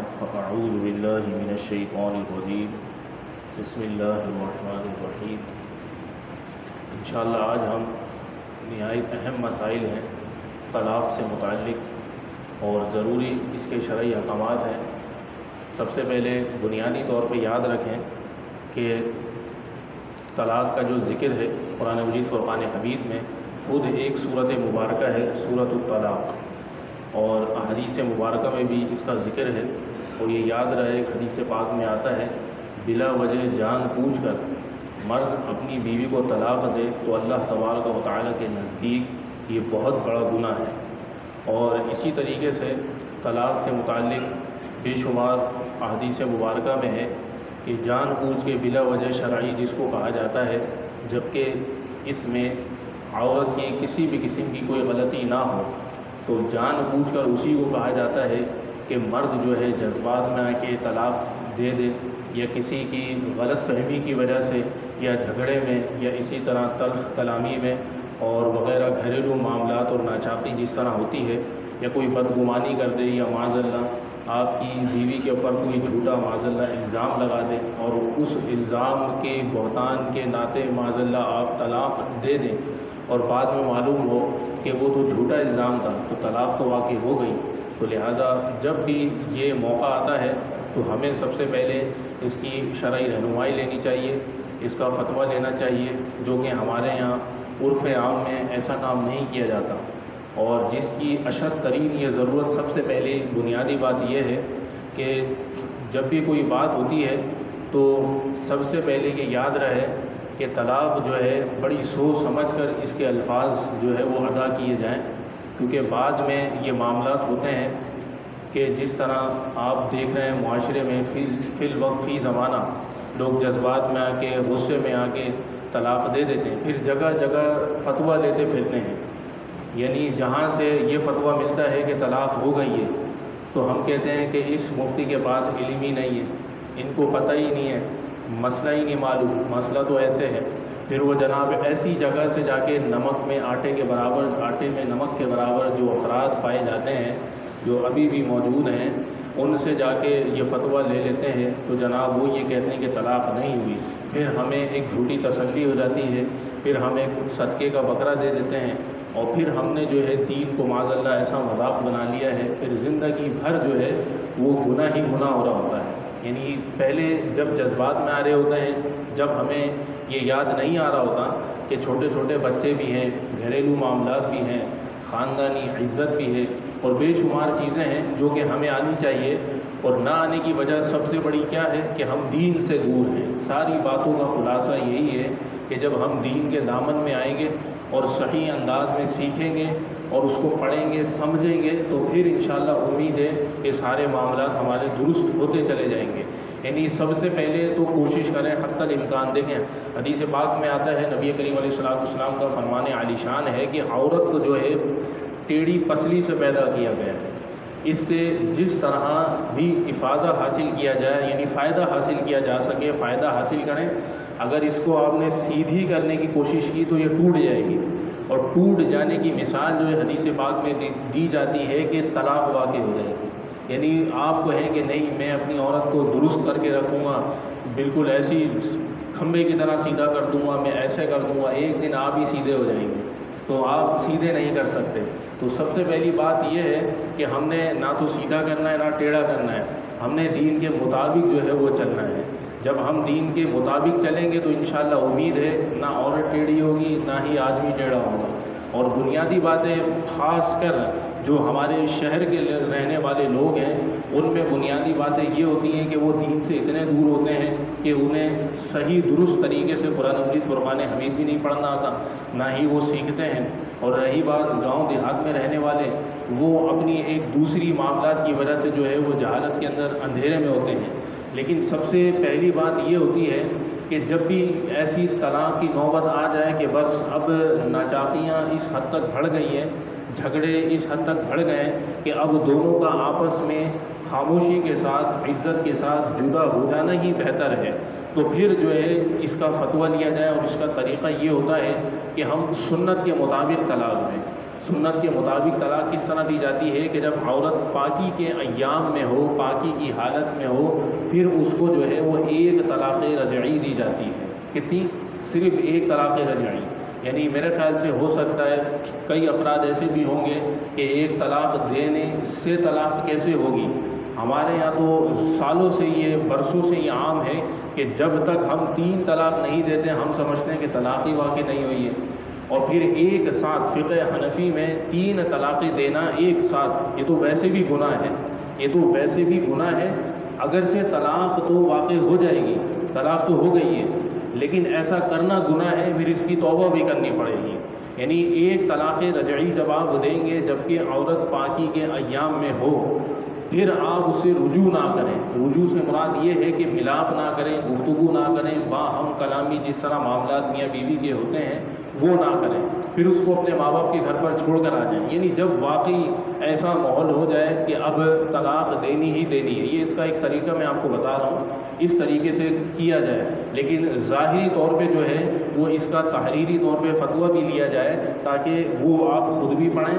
بعد فأعوذ باللہ من الشیطان الرجیم بسم اللہ الرحمن الرحیم۔ انشاءاللہ آج ہم نہایت اہم مسائل ہیں طلاق سے متعلق اور ضروری اس کے شرعی احکامات ہیں۔ سب سے پہلے بنیادی طور پہ یاد رکھیں کہ طلاق کا جو ذکر ہے قرآن مجید فرقان حمید میں خود ایک صورت مبارکہ ہے، سورۃ الطلاق، اور حدیث مبارکہ میں بھی اس کا ذکر ہے۔ اور یہ یاد رہے کہ حدیث پاک میں آتا ہے بلا وجہ جان بوجھ کر مرد اپنی بیوی کو طلاق دے تو اللہ تبارک و تعالیٰ کے نزدیک یہ بہت بڑا گناہ ہے۔ اور اسی طریقے سے طلاق سے متعلق بے شمار احادیث مبارکہ میں ہے کہ جان بوجھ کے بلا وجہ شرعی جس کو کہا جاتا ہے، جبکہ اس میں عورت کی کسی بھی قسم کی کوئی غلطی نہ ہو، تو جان بوجھ کر اسی کو کہا جاتا ہے کہ مرد جو ہے جذبات میں آ کے طلاق دے دے، یا کسی کی غلط فہمی کی وجہ سے یا جھگڑے میں یا اسی طرح تلخ کلامی میں اور وغیرہ گھریلو معاملات اور ناچاقی جس طرح ہوتی ہے، یا کوئی بدگمانی کر دے یا معاذ اللہ آپ کی بیوی کے اوپر کوئی جھوٹا معاذ اللہ الزام لگا دے اور اس الزام کے بہتان کے ناطے معاذ اللہ آپ طلاق دے دیں، اور بعد میں معلوم ہو کہ وہ تو جھوٹا الزام تھا تو طلاق تو واقع ہو گئی۔ تو لہٰذا جب بھی یہ موقع آتا ہے تو ہمیں سب سے پہلے اس کی شرعی رہنمائی لینی چاہیے، اس کا فتویٰ لینا چاہیے، جو کہ ہمارے یہاں عرف عام میں ایسا کام نہیں کیا جاتا، اور جس کی اشد ترین یہ ضرورت سب سے پہلے بنیادی بات یہ ہے کہ جب بھی کوئی بات ہوتی ہے تو سب سے پہلے یہ یاد رہے کہ طلاق جو ہے بڑی سوچ سمجھ کر اس کے الفاظ جو ہے وہ ادا کیے جائیں، کیونکہ بعد میں یہ معاملات ہوتے ہیں کہ جس طرح آپ دیکھ رہے ہیں معاشرے میں فی الوقت فی زمانہ لوگ جذبات میں آ کے غصے میں آ کے طلاق دے دیتے ہیں، پھر جگہ جگہ فتویٰ لیتے پھرتے ہیں، یعنی جہاں سے یہ فتویٰ ملتا ہے کہ طلاق ہو گئی ہے تو ہم کہتے ہیں کہ اس مفتی کے پاس علم ہی نہیں ہے، ان کو پتہ ہی نہیں ہے، مسئلہ ہی نہیں معلوم، مسئلہ تو ایسے ہے۔ پھر وہ جناب ایسی جگہ سے جا کے نمک میں آٹے کے برابر، آٹے میں نمک کے برابر جو افراد پائے جاتے ہیں جو ابھی بھی موجود ہیں، ان سے جا کے یہ فتویٰ لے لیتے ہیں، تو جناب وہ یہ کہتے ہیں کہ طلاق نہیں ہوئی۔ پھر ہمیں ایک جھوٹی تسلی ہو جاتی ہے، پھر ہم ایک صدقے کا بکرا دے دیتے ہیں، اور پھر ہم نے جو ہے دین کو معاذ اللہ ایسا مذاق بنا لیا ہے، پھر زندگی بھر جو ہے وہ گناہ ہی گناہ ہو رہا ہوتا ہے۔ یعنی پہلے جب جذبات میں آ رہے ہوتے ہیں، جب ہمیں یہ یاد نہیں آ رہا ہوتا کہ چھوٹے چھوٹے بچے بھی ہیں، گھریلو معاملات بھی ہیں، خاندانی عزت بھی ہے، اور بے شمار چیزیں ہیں جو کہ ہمیں آنی چاہیے، اور نہ آنے کی وجہ سب سے بڑی کیا ہے کہ ہم دین سے دور ہیں۔ ساری باتوں کا خلاصہ یہی ہے کہ جب ہم دین کے دامن میں آئیں گے اور صحیح انداز میں سیکھیں گے اور اس کو پڑھیں گے سمجھیں گے تو پھر انشاءاللہ امید ہے کہ سارے معاملات ہمارے درست ہوتے چلے جائیں گے۔ یعنی سب سے پہلے تو کوشش کریں حتی الامکان، دیکھیں حدیث پاک میں آتا ہے نبی کریم علیہ السلام کا فرمان عالی شان ہے کہ عورت کو جو ہے ٹیڑھی پسلی سے پیدا کیا گیا ہے، اس سے جس طرح بھی افاضہ حاصل کیا جائے یعنی فائدہ حاصل کیا جا سکے فائدہ حاصل کریں۔ اگر اس کو آپ نے سیدھی کرنے کی کوشش کی تو یہ ٹوٹ جائے گی، اور ٹوٹ جانے کی مثال جو ہے حدیث پاک میں دی جاتی ہے کہ طلاق واقع ہو جائے گی۔ یعنی آپ کو ہے کہ نہیں میں اپنی عورت کو درست کر کے رکھوں گا، بالکل ایسی کھمبے کی طرح سیدھا کر دوں گا، میں ایسے کر دوں گا، ایک دن آپ ہی سیدھے ہو جائیں گے، تو آپ سیدھے نہیں کر سکتے۔ تو سب سے پہلی بات یہ ہے کہ ہم نے نہ تو سیدھا کرنا ہے نہ ٹیڑھا کرنا ہے، ہم نے دین کے مطابق جو ہے وہ چلنا ہے۔ جب ہم دین کے مطابق چلیں گے تو انشاءاللہ امید ہے نہ عورت ٹیڑھی ہوگی نہ ہی آدمی ٹیڑھا ہوگا۔ اور بنیادی باتیں خاص کر جو ہمارے شہر کے رہنے والے لوگ ہیں ان میں بنیادی باتیں یہ ہوتی ہیں کہ وہ دین سے اتنے دور ہوتے ہیں کہ انہیں صحیح درست طریقے سے قرآن مجید فرقان حمید بھی نہیں پڑھنا آتا، نہ ہی وہ سیکھتے ہیں۔ اور رہی بات گاؤں دیہات میں رہنے والے، وہ اپنی ایک دوسری معاملات کی وجہ سے جو ہے وہ جہالت کے اندر اندھیرے میں ہوتے ہیں۔ لیکن سب سے پہلی بات یہ ہوتی ہے کہ جب بھی ایسی طلاق کی نوبت آ جائے کہ بس اب ناچاقیاں اس حد تک بڑھ گئی ہیں، جھگڑے اس حد تک بڑھ گئے ہیں کہ اب دونوں کا آپس میں خاموشی کے ساتھ عزت کے ساتھ جدا ہو جانا ہی بہتر ہے، تو پھر جو ہے اس کا فتویٰ لیا جائے، اور اس کا طریقہ یہ ہوتا ہے کہ ہم سنت کے مطابق طلاق دیں۔ سنت کے مطابق طلاق کس طرح دی جاتی ہے کہ جب عورت پاکی کے ایام میں ہو، پاکی کی حالت میں ہو، پھر اس کو جو ہے وہ ایک طلاق رجعی دی جاتی ہے۔ کتنی؟ صرف ایک طلاق رجعی۔ یعنی میرے خیال سے ہو سکتا ہے کئی افراد ایسے بھی ہوں گے کہ ایک طلاق دینے سے طلاق کیسے ہوگی۔ ہمارے یہاں تو سالوں سے یہ، برسوں سے یہ عام ہے کہ جب تک ہم 3 طلاق نہیں دیتے ہم سمجھتے ہیں کہ طلاق ہی واقع نہیں ہوئی ہے، اور پھر ایک ساتھ فقہ حنفی میں 3 طلاقیں دینا ایک ساتھ، یہ تو ویسے بھی گناہ ہے، یہ تو ویسے بھی گناہ ہے۔ اگرچہ طلاق تو واقع ہو جائے گی، طلاق تو ہو گئی ہے، لیکن ایسا کرنا گناہ ہے، پھر اس کی توبہ بھی کرنی پڑے گی۔ یعنی ایک طلاق رجعی جب آپ دیں گے جبکہ عورت پاکی کے ایام میں ہو، پھر آپ اس سے رجوع نہ کریں۔ رجوع سے مراد یہ ہے کہ ملاپ نہ کریں، گفتگو نہ کریں، باہم کلامی جس طرح معاملات میاں بیوی کے ہوتے ہیں وہ نہ کریں، پھر اس کو اپنے ماں باپ کے گھر پر چھوڑ کر آ جائیں۔ یعنی جب واقعی ایسا ماحول ہو جائے کہ اب طلاق دینی ہی دینی ہے، یہ اس کا ایک طریقہ میں آپ کو بتا رہا ہوں، اس طریقے سے کیا جائے۔ لیکن ظاہری طور پہ جو ہے وہ اس کا تحریری طور پہ فتویٰ بھی لیا جائے تاکہ وہ آپ خود بھی پڑھیں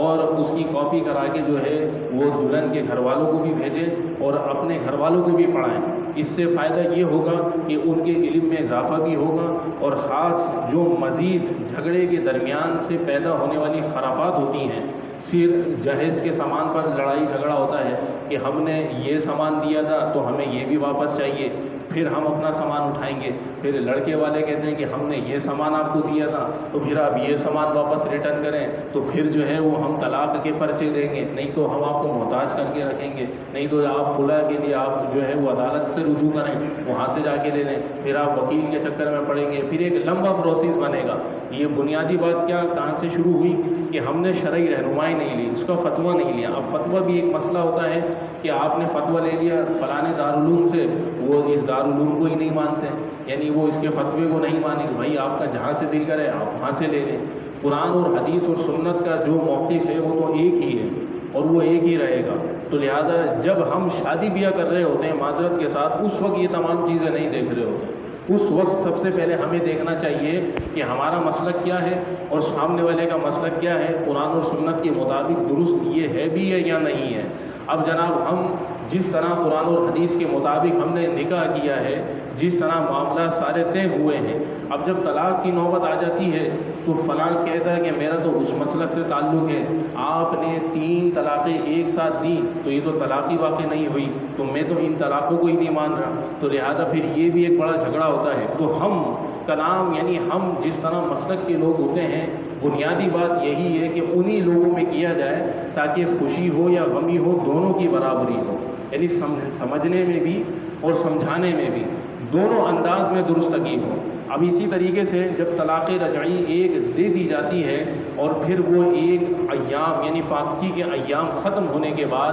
اور اس کی کاپی کرا کے جو ہے وہ دلہن کے گھر والوں کو بھی بھیجیں اور اپنے گھر والوں کو بھی پڑھائیں۔ اس سے فائدہ یہ ہوگا کہ ان کے علم میں اضافہ بھی ہوگا، اور خاص جو مزید جھگڑے کے درمیان سے پیدا ہونے والی خرافات ہوتی ہیں، صرف جہیز کے سامان پر لڑائی جھگڑا ہوتا ہے کہ ہم نے یہ سامان دیا تھا تو ہمیں یہ بھی واپس چاہیے، پھر ہم اپنا سامان اٹھائیں گے، پھر لڑکے والے کہتے ہیں کہ ہم نے یہ سامان آپ کو دیا تھا تو پھر آپ یہ سامان واپس ریٹرن کریں، تو پھر جو ہے وہ ہم طلاق کے پرچے دیں گے، نہیں تو ہم آپ کو محتاج کر کے رکھیں گے، نہیں تو آپ خلا کے لیے آپ جو ہے وہ عدالت سے رجوع کریں، وہاں سے جا کے لے لیں، پھر آپ وکیل کے چکر میں پڑیں گے، پھر ایک لمبا پروسیس بنے گا۔ یہ بنیادی بات کہاں سے شروع ہوئی کہ ہم نے شرعی رہنمائی نہیں لی، اس کا فتویٰ نہیں لیا۔ اب فتویٰ بھی ایک مسئلہ ہوتا ہے کہ آپ نے فتویٰ لے لیا فلاں دارالعلوم سے، وہ اس دارالعلوم کو ہی نہیں مانتے، یعنی وہ اس کے فتوے کو نہیں مانیں کہ بھائی آپ کا جہاں سے دل کرے آپ وہاں سے لے لیں۔ قرآن اور حدیث اور سنت کا جو موقف ہے وہ تو ایک ہی ہے اور وہ ایک ہی رہے گا۔ تو لہٰذا جب ہم شادی بیاہ کر رہے ہوتے ہیں معذرت کے ساتھ، اس وقت یہ تمام چیزیں نہیں دیکھ رہے ہوتے۔ اس وقت سب سے پہلے ہمیں دیکھنا چاہیے کہ ہمارا مسلک کیا ہے اور سامنے والے کا مسلک کیا ہے، قرآن اور سنت کے مطابق درست یہ ہے بھی ہے یا نہیں ہے۔ اب جناب ہم جس طرح قرآن اور حدیث کے مطابق ہم نے نکاح کیا ہے، جس طرح معاملات سارے طے ہوئے ہیں، اب جب طلاق کی نوبت آ جاتی ہے تو فلاں کہتا ہے کہ میرا تو اس مسلک سے تعلق ہے، آپ نے 3 طلاقیں ایک ساتھ دیں تو یہ تو طلاق ہی واقع نہیں ہوئی، تو میں تو ان طلاقوں کو ہی نہیں مان رہا، تو لہذا پھر یہ بھی ایک بڑا جھگڑا ہوتا ہے۔ تو ہم کلام یعنی ہم جس طرح مسلک کے لوگ ہوتے ہیں، بنیادی بات یہی ہے کہ انہی لوگوں میں کیا جائے تاکہ خوشی ہو یا غمی ہو دونوں کی برابری ہو، یعنی سمجھنے میں بھی اور سمجھانے میں بھی دونوں انداز میں درستگی ہو۔ اب اسی طریقے سے جب طلاق رجعی ایک دے دی جاتی ہے اور پھر وہ ایک ایام یعنی پاکی کے ایام ختم ہونے کے بعد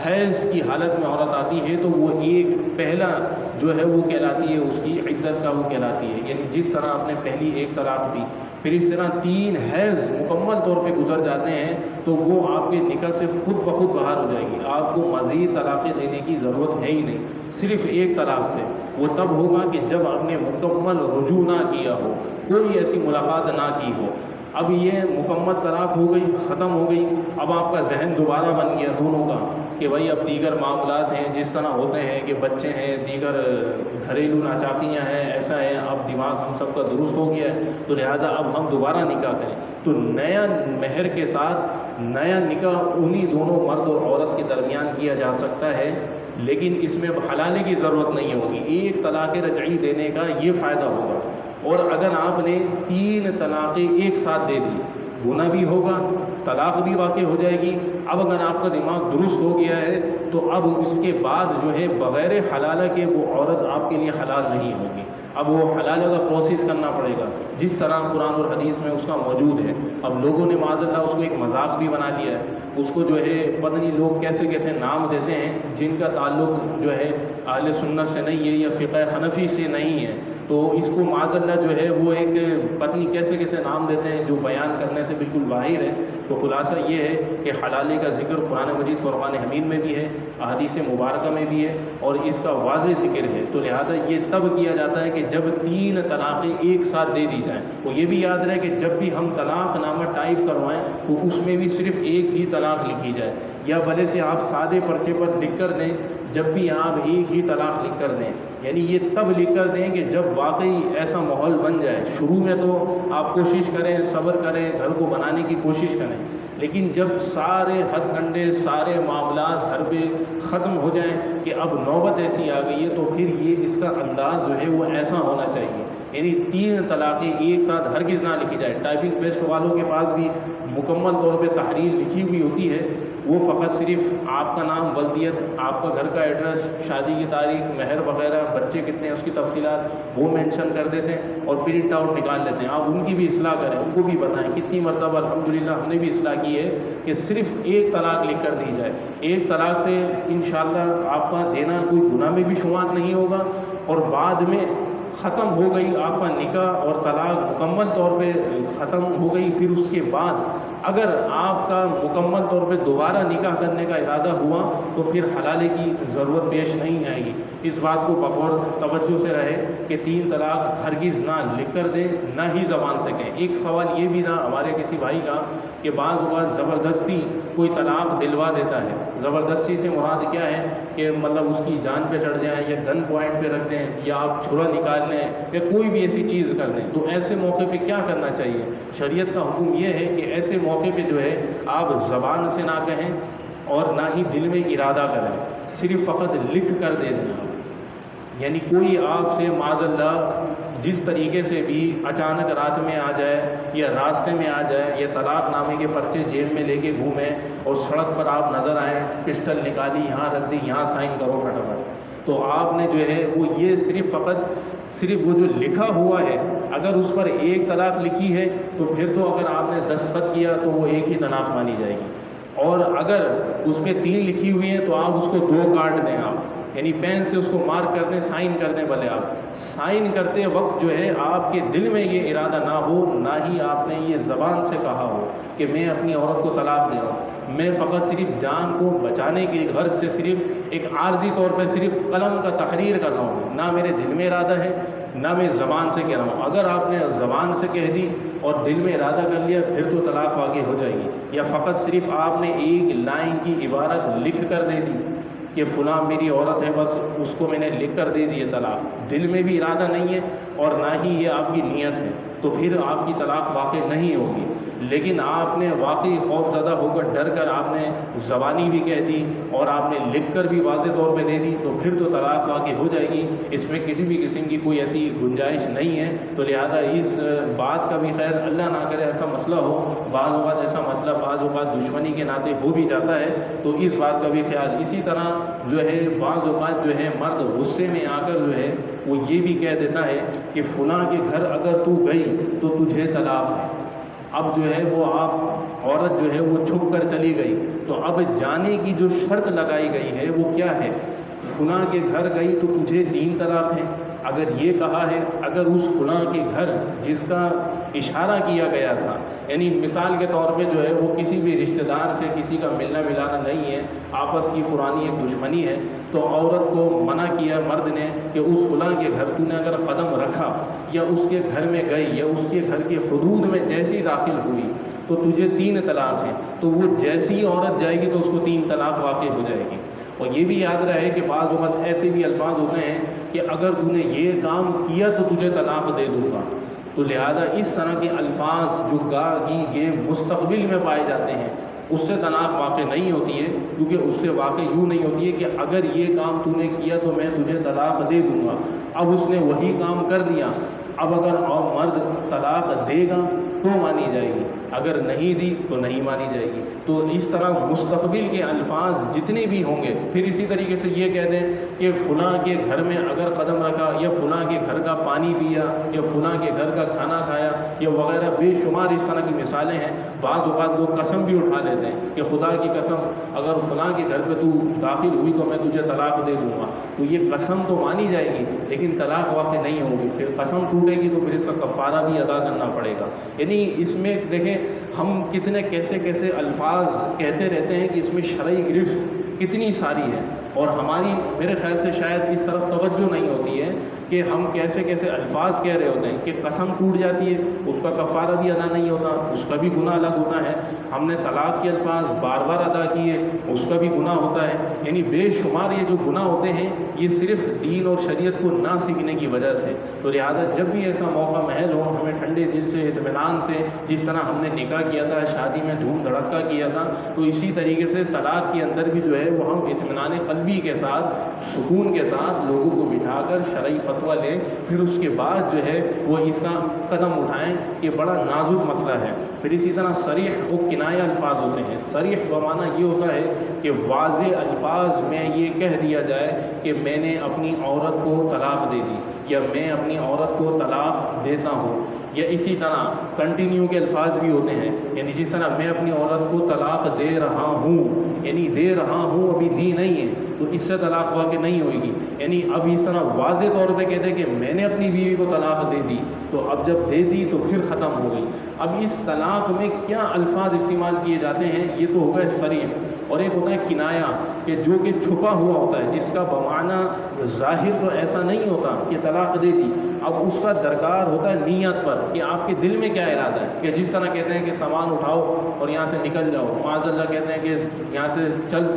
حیض کی حالت میں عورت آتی ہے تو وہ ایک پہلا جو ہے وہ کہلاتی ہے، اس کی عدت کا وہ کہلاتی ہے، یعنی جس طرح آپ نے پہلی ایک طلاق دی پھر اس طرح 3 حیض مکمل طور پہ گزر جاتے ہیں تو وہ آپ کے نکاح سے خود بخود باہر ہو جائے گی، آپ کو مزید طلاقیں دینے کی ضرورت ہے ہی نہیں، صرف ایک طلاق سے۔ وہ تب ہوگا کہ جب آپ نے مکمل رجوع نہ کیا ہو، کوئی ایسی ملاقات نہ کی ہو۔ اب یہ مکمل طلاق ہو گئی، ختم ہو گئی، اب آپ کا ذہن دوبارہ بن گیا دونوں کا کہ بھائی اب دیگر معاملات ہیں جس طرح ہوتے ہیں کہ بچے ہیں، دیگر گھریلو ناچاکیاں ہیں، ایسا ہے، اب دماغ ہم سب کا درست ہو گیا ہے، تو لہٰذا اب ہم دوبارہ نکاح کریں۔ تو نیا مہر کے ساتھ نیا نکاح انہی دونوں مرد اور عورت کے درمیان کیا جا سکتا ہے، لیکن اس میں حلالے کی ضرورت نہیں ہوگی، ایک طلاق رجعی دینے کا یہ فائدہ ہوگا۔ اور اگر آپ نے 3 طلاقیں ایک ساتھ دے دی، گناہ بھی ہوگا، طلاق بھی واقع ہو جائے گی۔ اب اگر آپ کا دماغ درست ہو گیا ہے تو اب اس کے بعد جو ہے بغیر حلالہ کے وہ عورت آپ کے لیے حلال نہیں ہوگی، اب وہ حلالہ کا پروسیس کرنا پڑے گا جس طرح قرآن اور حدیث میں اس کا موجود ہے۔ اب لوگوں نے معاذ اللہ اس کو ایک مذاق بھی بنا لیا ہے، اس کو جو ہے پتہ نہیں لوگ کیسے کیسے نام دیتے ہیں جن کا تعلق جو ہے اہل سنت سے نہیں ہے یا فقہ حنفی سے نہیں ہے، تو اس کو معاذ اللہ جو ہے وہ ایک پتہ نہیں کیسے کیسے نام دیتے ہیں جو بیان کرنے سے بالکل باہر ہے۔ تو خلاصہ یہ ہے کہ حلالے کا ذکر قرآن مجید فرقان حمید میں بھی ہے، احادیث مبارکہ میں بھی ہے اور اس کا واضح ذکر ہے۔ تو لہٰذا یہ تب کیا جاتا ہے کہ جب 3 طلاقیں ایک ساتھ دے دی جائیں۔ وہ یہ بھی یاد رہے کہ جب بھی ہم طلاق نامہ ٹائپ کروائیں تو اس میں بھی صرف ایک ہی طلاق لکھی جائے، یا بھلے سے آپ سادے پرچے پر لکھ کر دیں، جب بھی آپ ایک ہی طلاق لکھ کر دیں، یعنی یہ تب لکھ کر دیں کہ جب واقعی ایسا ماحول بن جائے۔ شروع میں تو آپ کوشش کریں، صبر کریں، گھر کو بنانے کی کوشش کریں، لیکن جب سارے ہتھ کنڈے، سارے معاملات گھر پہ ختم ہو جائیں کہ اب نوبت ایسی آ گئی ہے، تو پھر یہ اس کا انداز جو ہے وہ ایسا ہونا چاہیے، یعنی 3 طلاقیں ایک ساتھ ہرگز نہ لکھی جائے۔ ٹائپنگ پیسٹ والوں کے پاس بھی مکمل طور پہ تحریر لکھی ہوئی ہوتی ہے، وہ فقط صرف آپ کا نام، ولدیت، آپ کا گھر کا ایڈریس، شادی کی تاریخ، مہر وغیرہ، بچے کتنے ہیں اس کی تفصیلات وہ مینشن کر دیتے ہیں اور پرنٹ آؤٹ نکال لیتے ہیں۔ آپ ان کی بھی اصلاح کریں، ان کو بھی بتائیں، کتنی مرتبہ الحمدللہ ہم نے بھی اصلاح کی ہے کہ صرف ایک طلاق لکھ کر دی جائے۔ ایک طلاق سے انشاءاللہ آپ کا دینا کوئی گناہ میں بھی شمار نہیں ہوگا، اور بعد میں ختم ہو گئی آپ کا نکاح اور طلاق مکمل طور پہ ختم ہو گئی، پھر اس کے بعد اگر آپ کا مکمل طور پہ دوبارہ نکاح کرنے کا ارادہ ہوا تو پھر حلالے کی ضرورت پیش نہیں آئے گی۔ اس بات کو بغور توجہ سے رہے کہ 3 طلاق ہرگز نہ لکھ کر دیں، نہ ہی زبان سے کہیں۔ ایک سوال یہ بھی تھا ہمارے کسی بھائی کا کہ بعض اوقات زبردستی کوئی طلاق دلوا دیتا ہے۔ زبردستی سے مراد کیا ہے کہ مطلب اس کی جان پہ چڑھ جائیں، یا گن پوائنٹ پہ رکھ دیں، یا آپ چھرا نکال لیں، یا کوئی بھی ایسی چیز کر دیں۔ تو ایسے موقع پہ کیا کرنا چاہیے؟ شریعت کا حکم یہ ہے کہ ایسے موقع پہ جو ہے آپ زبان سے نہ کہیں اور نہ ہی دل میں ارادہ کریں، صرف فقط لکھ کر دے دیں آپ۔ یعنی کوئی آپ سے معاذ اللہ جس طریقے سے بھی اچانک رات میں آ جائے یا راستے میں آ جائے، یا طلاق نامے کے پرچے جیب میں لے کے گھومیں اور سڑک پر آپ نظر آئیں، پسٹل نکالی، یہاں رکھ دی، یہاں سائن کرو فٹافٹ، تو آپ نے جو ہے وہ یہ صرف وہ جو لکھا ہوا ہے، اگر اس پر ایک طلاق لکھی ہے تو پھر تو اگر آپ نے دستخط کیا تو وہ ایک ہی طلاق مانی جائے گی، اور اگر اس پہ 3 لکھی ہوئی ہیں تو آپ اس کو 2 کاٹ دیں، آپ یعنی پین سے اس کو مارک کر دیں، سائن کر دیں۔ بھلے آپ سائن کرتے وقت جو ہے آپ کے دل میں یہ ارادہ نہ ہو، نہ ہی آپ نے یہ زبان سے کہا ہو کہ میں اپنی عورت کو طلاق دے رہا ہوں، میں فقط صرف جان کو بچانے کی غرض سے صرف ایک عارضی طور پہ صرف قلم کا تحریر کر رہا ہوں، نہ میرے دل میں ارادہ ہے، نہ میں زبان سے کہہ رہا ہوں۔ اگر آپ نے زبان سے کہہ دی اور دل میں ارادہ کر لیا پھر تو طلاق واقع ہو جائے گی، یا فقط صرف آپ نے ایک لائن کی عبارت لکھ کر دے دی کہ فلاں میری عورت ہے، بس اس کو میں نے لکھ کر دے دی ہے طلاق، دل میں بھی ارادہ نہیں ہے اور نہ ہی یہ آپ کی نیت ہے، تو پھر آپ کی طلاق واقع نہیں ہوگی۔ لیکن آپ نے واقعی خوف زدہ ہو کر، ڈر کر آپ نے زبانی بھی کہہ دی اور آپ نے لکھ کر بھی واضح طور پہ دے دی، تو پھر تو طلاق واقع ہو جائے گی، اس میں کسی بھی قسم کی کوئی ایسی گنجائش نہیں ہے۔ تو لہذا اس بات کا بھی خیر اللہ نہ کرے ایسا مسئلہ ہو، بعض اوقات ایسا مسئلہ بعض اوقات دشمنی کے ناطے ہو بھی جاتا ہے، تو اس بات کا بھی خیال۔ اسی طرح جو ہے بعض اوقات جو ہے مرد غصے میں آ کر جو ہے وہ یہ بھی کہہ دیتا ہے کہ فلاں کے گھر اگر تو گئی تو تجھے طلاق ہے۔ اب جو ہے وہ آپ عورت جو ہے وہ چھپ کر چلی گئی، تو اب جانے کی جو شرط لگائی گئی ہے وہ کیا ہے؟ فلاں کے گھر گئی تو تجھے 3 طلاق ہیں۔ اگر یہ کہا ہے، اگر اس فلاں کے گھر جس کا اشارہ کیا گیا تھا، یعنی مثال کے طور پہ جو ہے وہ کسی بھی رشتہ دار سے کسی کا ملنا ملانا نہیں ہے، آپس کی پرانی ایک دشمنی ہے، تو عورت کو منع کیا مرد نے کہ اس فلاں کے گھر تو نے اگر قدم رکھا یا اس کے گھر میں گئی یا اس کے گھر کے حدود میں جیسی داخل ہوئی تو تجھے 3 طلاق ہیں، تو وہ جیسی عورت جائے گی تو اس کو 3 طلاق واقع ہو جائے گی۔ اور یہ بھی یاد رہے کہ بعض اوقات ایسے بھی الفاظ ہوتے ہیں کہ اگر تو نے یہ کام کیا تو تجھے طلاق دے دوں گا، تو لہذا اس طرح کے الفاظ جو یہ مستقبل میں پائے جاتے ہیں اس سے طلاق واقع نہیں ہوتی ہے، کیونکہ اس سے واقع یوں نہیں ہوتی ہے کہ اگر یہ کام تو نے کیا تو میں تجھے طلاق دے دوں گا۔ اب اس نے وہی کام کر دیا، اب اگر مرد طلاق دے گا تو مانی جائے گی، اگر نہیں دی تو نہیں مانی جائے گی۔ تو اس طرح مستقبل کے الفاظ جتنے بھی ہوں گے، پھر اسی طریقے سے یہ کہہ دیں کہ فلاں کے گھر میں اگر قدم رکھا یا فلاں کے گھر کا پانی پیا یا فلاں کے گھر کا کھانا کھایا یا وغیرہ بے شمار اس طرح کی مثالیں ہیں۔ بعض اوقات وہ قسم بھی اٹھا لیتے ہیں کہ خدا کی قسم اگر فلاں کے گھر پہ تو داخل ہوئی تو میں تجھے طلاق دے دوں گا، تو یہ قسم تو مانی جائے گی لیکن طلاق واقع نہیں ہوگی، پھر قسم ٹوٹے گی تو پھر اس کا کفارہ بھی ادا کرنا پڑے گا۔ یعنی اس میں دیکھیں ہم کتنے کیسے الفاظ کہتے رہتے ہیں کہ اس میں شرعی گرفت کتنی ساری ہے، اور ہماری میرے خیال سے شاید اس طرف توجہ نہیں ہوتی ہے کہ ہم کیسے کیسے الفاظ کہہ رہے ہوتے ہیں کہ قسم ٹوٹ جاتی ہے، اس کا کفارہ بھی ادا نہیں ہوتا، اس کا بھی گناہ الگ ہوتا ہے، ہم نے طلاق کے الفاظ بار بار ادا کیے، اس کا بھی گناہ ہوتا ہے، یعنی بے شمار یہ جو گناہ ہوتے ہیں یہ صرف دین اور شریعت کو نہ سیکھنے کی وجہ سے۔ تو لہٰذا جب بھی ایسا موقع محل ہو، ہمیں ٹھنڈے دل سے اطمینان سے، جس طرح ہم نے نکاح کیا تھا، شادی میں دھوم دھڑکا کیا تھا، تو اسی طریقے سے طلاق کے اندر بھی جو ہے وہ ہم اطمینان قلبی کے ساتھ، سکون کے ساتھ لوگوں کو بٹھا کر شرعی فتویٰ لیں، پھر اس کے بعد جو ہے وہ اس کا قدم اٹھائیں۔ یہ بڑا نازک مسئلہ ہے۔ پھر اسی طرح صریح و کنایہ الفاظ ہوتے ہیں۔ صریح بمعنی یہ ہوتا ہے کہ واضح الفاظ میں یہ کہہ دیا جائے کہ میں نے اپنی عورت کو طلاق دے دی، یا میں اپنی عورت کو طلاق دیتا ہوں، یا اسی طرح کنٹینیو کے الفاظ بھی ہوتے ہیں، یعنی جس طرح میں اپنی عورت کو طلاق دے رہا ہوں، یعنی دے رہا ہوں ابھی دی نہیں ہے تو اس سے طلاق واقع نہیں ہوئے گی، یعنی اب اس طرح واضح طور پہ کہتے ہیں کہ میں نے اپنی بیوی کو طلاق دے دی، تو اب جب دے دی تو پھر ختم ہو گئی۔ اب اس طلاق میں کیا الفاظ استعمال کیے جاتے ہیں، یہ تو ہو گئے صریح، اور ایک ہوتا ہے کنایہ کہ جو کہ چھپا ہوا ہوتا ہے، جس کا بمعنی ظاہر تو ایسا نہیں ہوتا کہ طلاق دے دی، اب اس کا درکار ہوتا ہے نیت پر کہ آپ کے دل میں کیا ارادہ ہے، کہ جس طرح کہتے ہیں کہ سامان اٹھاؤ اور یہاں سے نکل جاؤ، معاذ اللہ کہتے ہیں کہ یہاں سے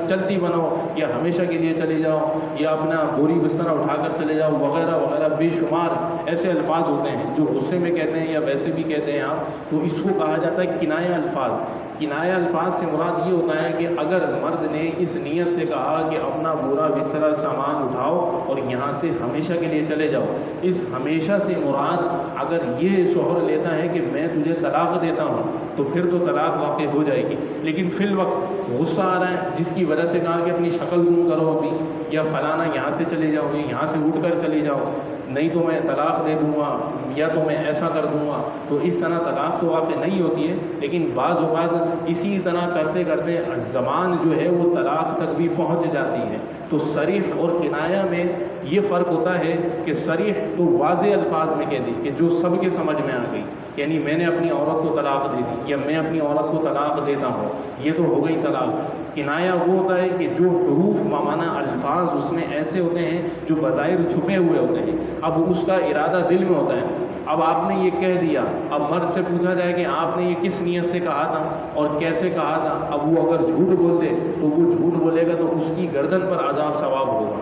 چلتی بنو، یا ہمیشہ کے لیے چلے جاؤ، یا اپنا بوری بستر اٹھا کر چلے جاؤ، وغیرہ وغیرہ بے شمار ایسے الفاظ ہوتے ہیں جو غصے میں کہتے ہیں یا ویسے بھی کہتے ہیں آپ، تو اس کو کہا جاتا ہے کنایہ الفاظ۔ کنایہ الفاظ سے مراد یہ ہوتا ہے کہ اگر مرد نے اس نیت سے کہا کہ اپنا بورا بستر سامان اٹھاؤ اور یہاں سے ہمیشہ کے لیے چلے جاؤ، اس ہمیشہ سے مراد اگر یہ شوہر لیتا ہے کہ میں تجھے طلاق دیتا ہوں تو پھر تو طلاق واقع ہو جائے گی، لیکن فی الوقت غصہ آ رہا ہے جس کی وجہ سے کہا کہ اپنی شکل گم کرو ابھی، یا فلانا یہاں سے چلے جاؤ گے، یہاں سے اٹھ کر چلے جاؤ، نہیں تو میں طلاق دے دوں گا، یا تو میں ایسا کر دوں گا، تو اس طرح طلاق تو واقع نہیں ہوتی ہے، لیکن بعض اوقات اسی طرح کرتے کرتے زبان جو ہے وہ طلاق تک بھی پہنچ جاتی ہے۔ تو صریح اور کنایہ میں یہ فرق ہوتا ہے کہ صریح تو واضح الفاظ میں کہہ دی کہ جو سب کے سمجھ میں آ گئی، یعنی میں نے اپنی عورت کو طلاق دے دی، یا میں اپنی عورت کو طلاق دیتا ہوں، یہ تو ہو گئی طلاق۔ کنایہ وہ ہوتا ہے کہ جو حروف معنی الفاظ اس میں ایسے ہوتے ہیں جو بظاہر چھپے ہوئے ہوتے ہیں، اب اس کا ارادہ دل میں ہوتا ہے، اب آپ نے یہ کہہ دیا، اب مرد سے پوچھا جائے کہ آپ نے یہ کس نیت سے کہا تھا اور کیسے کہا تھا، اب وہ اگر جھوٹ بول دے تو وہ جھوٹ بولے گا تو اس کی گردن پر عذاب ثواب ہوگا،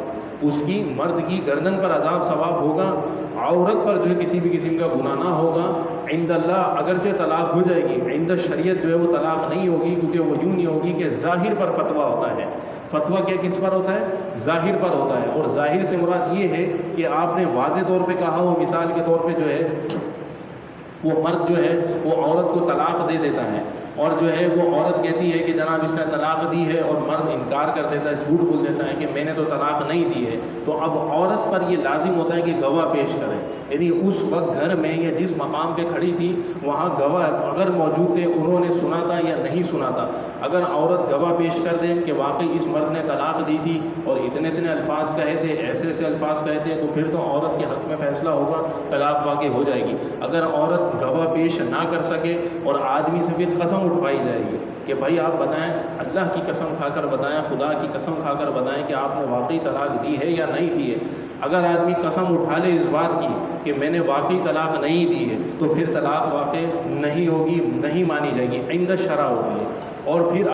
اس کی مرد کی گردن پر عذاب ثواب ہوگا، عورت پر جو ہے کسی بھی قسم کا گناہ نہ ہوگا۔ عند اللہ اگرچہ طلاق ہو جائے گی، عند شریعت جو ہے وہ طلاق نہیں ہوگی، کیونکہ وہ یوں نہیں ہوگی کہ ظاہر پر فتویٰ ہوتا ہے۔ فتویٰ کیا کس پر ہوتا ہے؟ ظاہر پر ہوتا ہے، اور ظاہر سے مراد یہ ہے کہ آپ نے واضح طور پہ کہا ہو، مثال کے طور پہ جو ہے وہ مرد جو ہے وہ عورت کو طلاق دے دیتا ہے، اور جو ہے وہ عورت کہتی ہے کہ جناب اس نے طلاق دی ہے، اور مرد انکار کر دیتا ہے، جھوٹ بول دیتا ہے کہ میں نے تو طلاق نہیں دی ہے، تو اب عورت پر یہ لازم ہوتا ہے کہ گواہ پیش کرے، یعنی اس وقت گھر میں یا جس مقام پہ کھڑی تھی وہاں گواہ اگر موجود تھے، انہوں نے سنا تھا یا نہیں سنا تھا، اگر عورت گواہ پیش کر دیں کہ واقعی اس مرد نے طلاق دی تھی اور اتنے اتنے الفاظ کہے تھے، ایسے ایسے الفاظ کہے تھے، تو پھر تو عورت کے حق میں فیصلہ ہوگا، طلاق واقع ہو جائے گی۔ اگر عورت گواہ پیش نہ کر سکے اور آدمی سے پھر قسم اٹھوائی جائے گی کہ بھائی آپ بتائیں، اللہ کی قسم کھا کر بتائیں، خدا کی قسم کھا کر بتائیں کہ آپ نے واقعی طلاق دی ہے یا نہیں دی ہے۔ اگر آدمی قسم اٹھا لے اس بات کی کہ میں نے واقعی طلاق نہیں دی ہے تو پھر طلاق واقع نہیں ہوگی، نہیں مانی جائے گی، عند شرع ہوگی۔ اور پھر